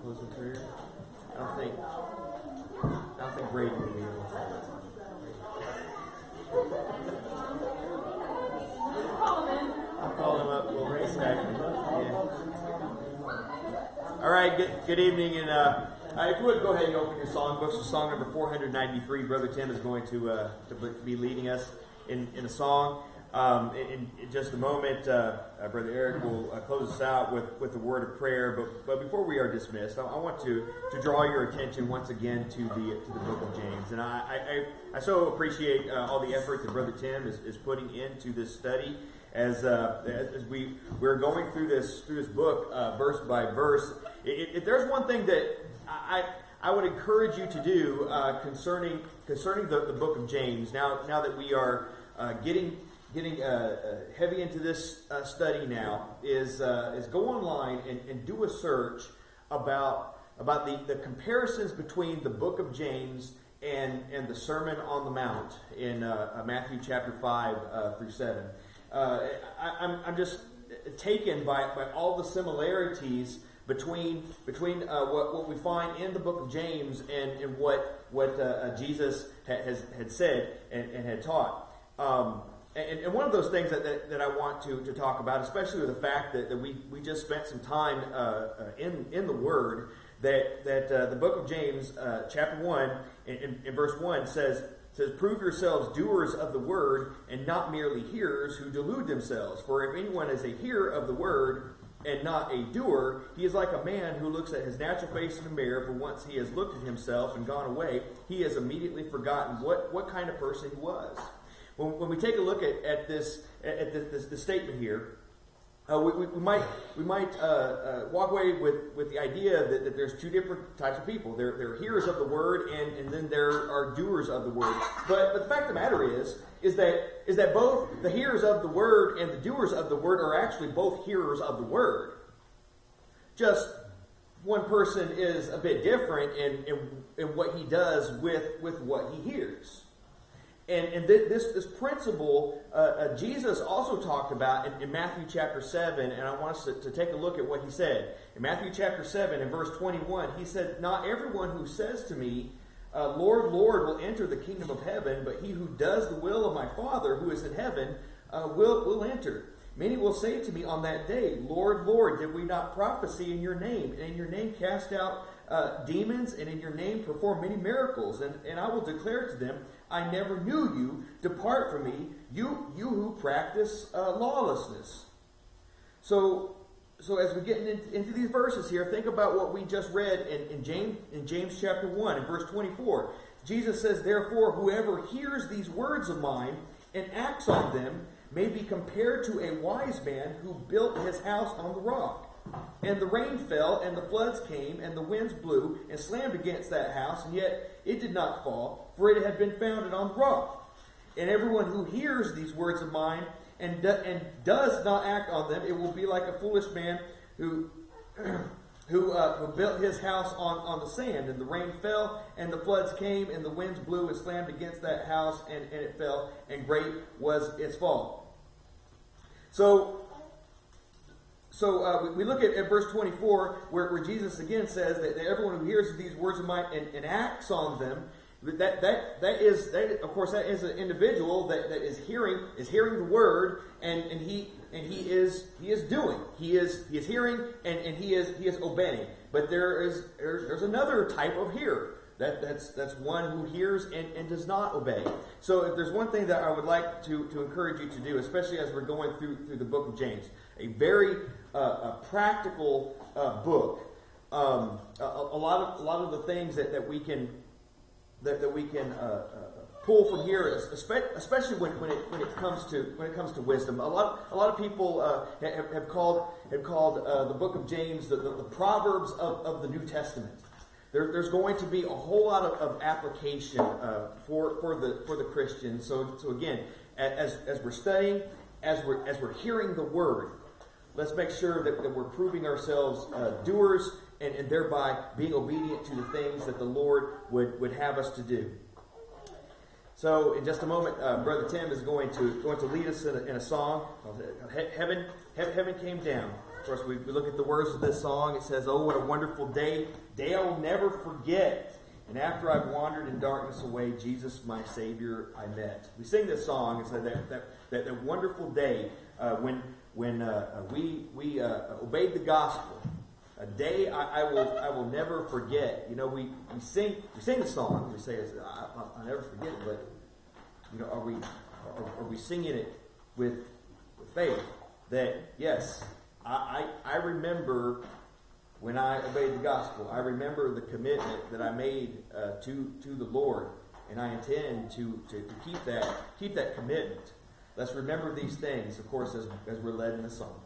close in prayer? I don't think Brady will be able to. I'll call him up. We'll race back. Yeah. All right. Good evening, and if you would go ahead and open your songbooks to song number 493. Brother Tim is going to be leading us in a song. In just a moment, Brother Eric will close us out with a word of prayer. But before we are dismissed, I want to draw your attention once again to the book of James. And I so appreciate all the effort that Brother Tim is putting into this study as we're going through this book verse by verse. If there's one thing that I would encourage you to do concerning the book of James, now that we are getting heavy into this study now, is go online and do a search about the comparisons between the book of James and the Sermon on the Mount in Matthew chapter 5 through 7. I'm just taken by all the similarities between what we find in the book of James and what Jesus had said and had taught. And one of those things that I want to talk about, especially with the fact that we just spent some time in the Word, that the book of James, chapter 1, in verse 1, says, "Prove yourselves doers of the word, and not merely hearers who delude themselves. For if anyone is a hearer of the word, and not a doer, he is like a man who looks at his natural face in a mirror, for once he has looked at himself and gone away, he has immediately forgotten what kind of person he was." When we take a look at this statement here, we might walk away with the idea that there's two different types of people. There are hearers of the word, and then there are doers of the word. But the fact of the matter is that both the hearers of the word and the doers of the word are actually both hearers of the word. Just one person is a bit different in what he does with what he hears. And this principle, Jesus also talked about in Matthew chapter 7, and I want us to take a look at what he said. In Matthew chapter 7, in verse 21, he said, "Not everyone who says to me, 'Lord, Lord,' will enter the kingdom of heaven, but he who does the will of my Father who is in heaven will enter. Many will say to me on that day, 'Lord, Lord, did we not prophesy in your name, and in your name cast out demons, and in your name perform many miracles?' And I will declare to them, 'I never knew you. Depart from me, you who practice lawlessness.'" So as we get into these verses here, think about what we just read in James chapter 1, in verse 24. Jesus says, "Therefore, whoever hears these words of mine and acts on them may be compared to a wise man who built his house on the rock. And the rain fell, and the floods came, and the winds blew and slammed against that house, and yet it did not fall, for it had been founded on the rock. And everyone who hears these words of mine and does not act on them, it will be like a foolish man who built his house on the sand. And the rain fell, and the floods came, and the winds blew and slammed against that house, and it fell, and great was its fall." So we look at verse 24, where Jesus again says that everyone who hears these words of mine and acts on them, that is an individual that is hearing the word, and he is doing. He is hearing and he is obeying. But there's another type of hearer. That's one who hears and does not obey. So if there's one thing that I would like to encourage you to do, especially as we're going through the book of James, a very practical book. A lot of the things that we can pull from here, especially when it comes to wisdom. A lot of people have called the book of James the Proverbs of the New Testament. There's going to be a whole lot of application for the Christian. So again, as we're studying, as we're hearing the word, let's make sure that we're proving ourselves doers and thereby being obedient to the things that the Lord would have us to do. So in just a moment, Brother Tim is going to lead us in a song called Heaven Came Down. Of course, we look at the words of this song. It says, "Oh, what a wonderful day I'll never forget. And after I've wandered in darkness away, Jesus, my Savior, I met." We sing this song. It's that wonderful day when we obeyed the gospel. A day I will never forget. You know, we sing the song. We say, "I'll never forget it." But you know, are we singing it with faith? That yes, I remember when I obeyed the gospel. I remember the commitment that I made to the Lord, and I intend to keep that commitment. Let's remember these things, of course, as we're led in the song.